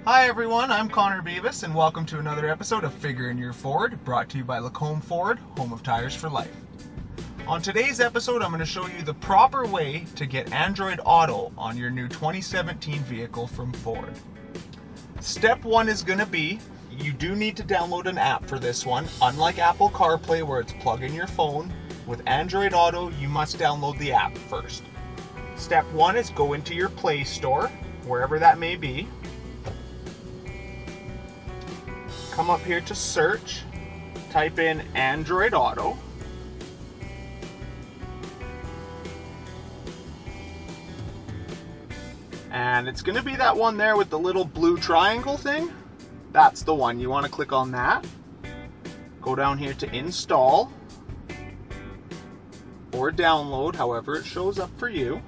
Hi everyone, I'm Connor Beavis and welcome to another episode of Figuring Your Ford, brought to you by Lacombe Ford, home of tires for life. On today's episode, I'm going to show you the proper way to get Android Auto on your new 2017 vehicle from Ford. Step one is going to be, you do need to download an app for this one. Unlike Apple CarPlay where it's plug in your phone, with Android Auto, you must download the app first. Step one is go into your Play Store, wherever that may be. Come up here to search, type in Android Auto. And it's going to be that one there with the little blue triangle thing. That's the one. You want to click on that. Go down here to install or download, however it shows up for you.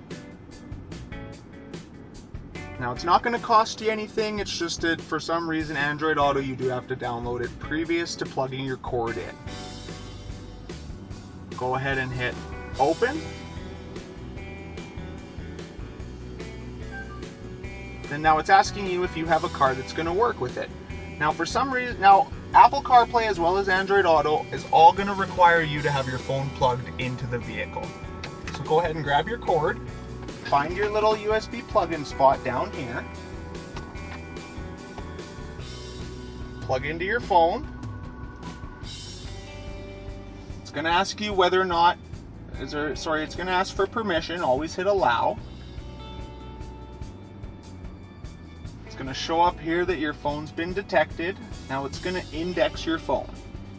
Now it's not going to cost you anything, it's just that for some reason Android Auto you do have to download it previous to plugging your cord in. Go ahead and hit open. And now it's asking you if you have a car that's going to work with it. Now for some reason, Apple CarPlay as well as Android Auto is all going to require you to have your phone plugged into the vehicle. So go ahead and grab your cord. Find your little USB plug-in spot down here. Plug into your phone. It's going to ask you whether or not, it's going to ask for permission. Always hit allow. It's going to show up here that your phone's been detected. Now it's going to index your phone.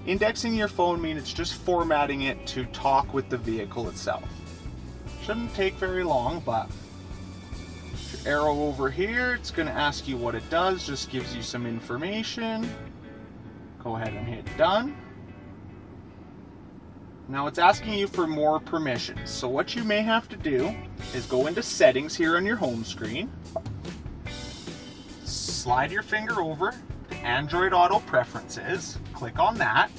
Indexing your phone means it's just formatting it to talk with the vehicle itself. Shouldn't take very long, but arrow over here, it's going to ask you what it does, just gives you some information. Go ahead and hit done. Now it's asking you for more permissions. So what you may have to do is go into settings here on your home screen. Slide your finger over to Android Auto Preferences. Click on that,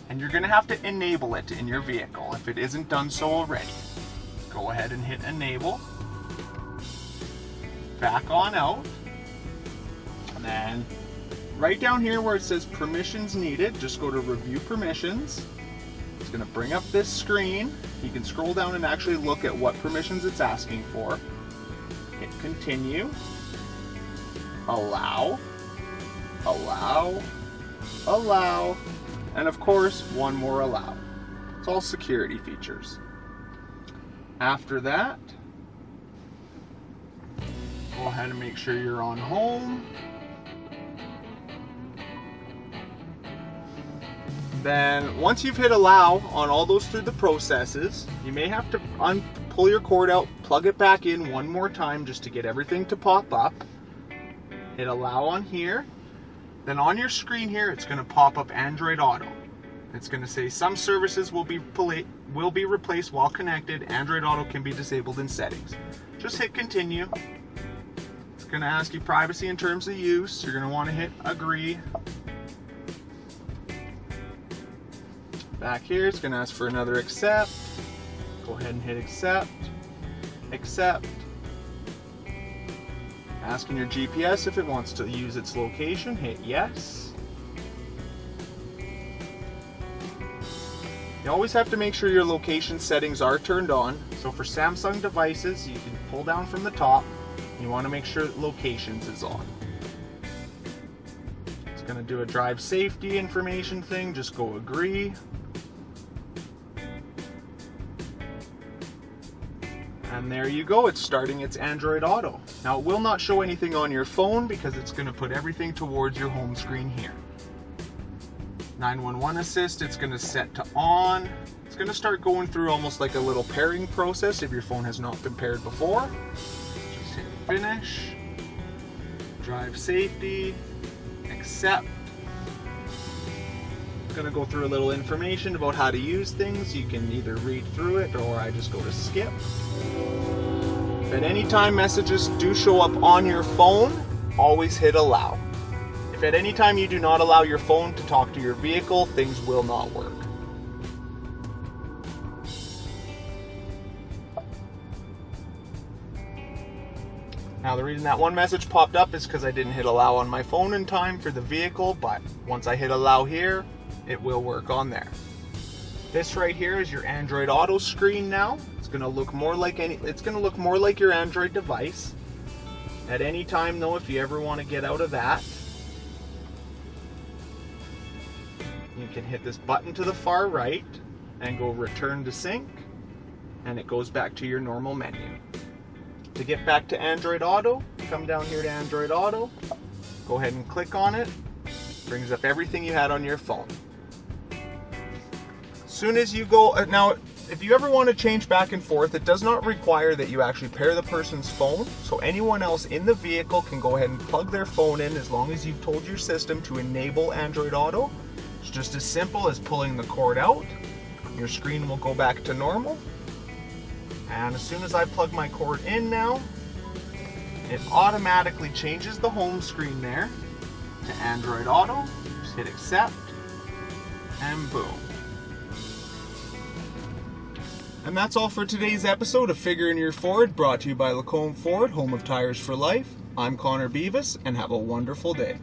and you're going to have to enable it in your vehicle if it isn't done so already. Go ahead and hit enable. Back on out. And then right down here where it says permissions needed, just go to review permissions. It's going to bring up this screen. You can scroll down and actually look at what permissions it's asking for. Hit continue. Allow. Allow. Allow. And of course, one more allow. It's all security features. After that, go ahead and make sure you're on home. Then once you've hit allow on all those through the processes, you may have to pull your cord out, plug it back in one more time just to get everything to pop up. Hit allow on here. Then on your screen here, it's going to pop up Android Auto. It's going to say some services will be replaced while connected. Android Auto can be disabled in settings. Just hit continue. It's going to ask you privacy and terms of use. You're going to want to hit agree. Back here, it's going to ask for another accept. Go ahead and hit accept. Accept. Asking your GPS if it wants to use its location. Hit yes. You always have to make sure your location settings are turned on. So for Samsung devices, you can pull down from the top. You want to make sure that locations is on. It's going to do a drive safety information thing. Just go agree. And there you go. It's starting its Android Auto. Now it will not show anything on your phone because it's going to put everything towards your home screen here. 911 assist, it's going to set to on. It's going to start going through almost like a little pairing process if your phone has not been paired before. Just hit finish. Drive safety. Accept. It's going to go through a little information about how to use things. You can either read through it or I just go to skip. If at any time messages do show up on your phone, always hit allow. If at any time you do not allow your phone to talk to your vehicle, things will not work. Now the reason that one message popped up is because I didn't hit allow on my phone in time for the vehicle, but once I hit allow here, it will work on there. This right here is your Android Auto screen now. It's going to look more like your Android device. At any time though, if you ever want to get out of that, you can hit this button to the far right and go return to sync, and it goes back to your normal menu. To get back to Android Auto, come down here to Android Auto, go ahead and click on it. Brings up everything you had on your phone. Soon as you go, now if you ever want to change back and forth, it does not require that you actually pair the person's phone, so anyone else in the vehicle can go ahead and plug their phone in as long as you've told your system to enable Android Auto. It's just as simple as pulling the cord out. Your screen will go back to normal. And as soon as I plug my cord in now, it automatically changes the home screen there to Android Auto. Just hit accept, and boom. And that's all for today's episode of Figure in Your Ford, brought to you by Lacombe Ford, home of tires for life. I'm Connor Beavis, and have a wonderful day.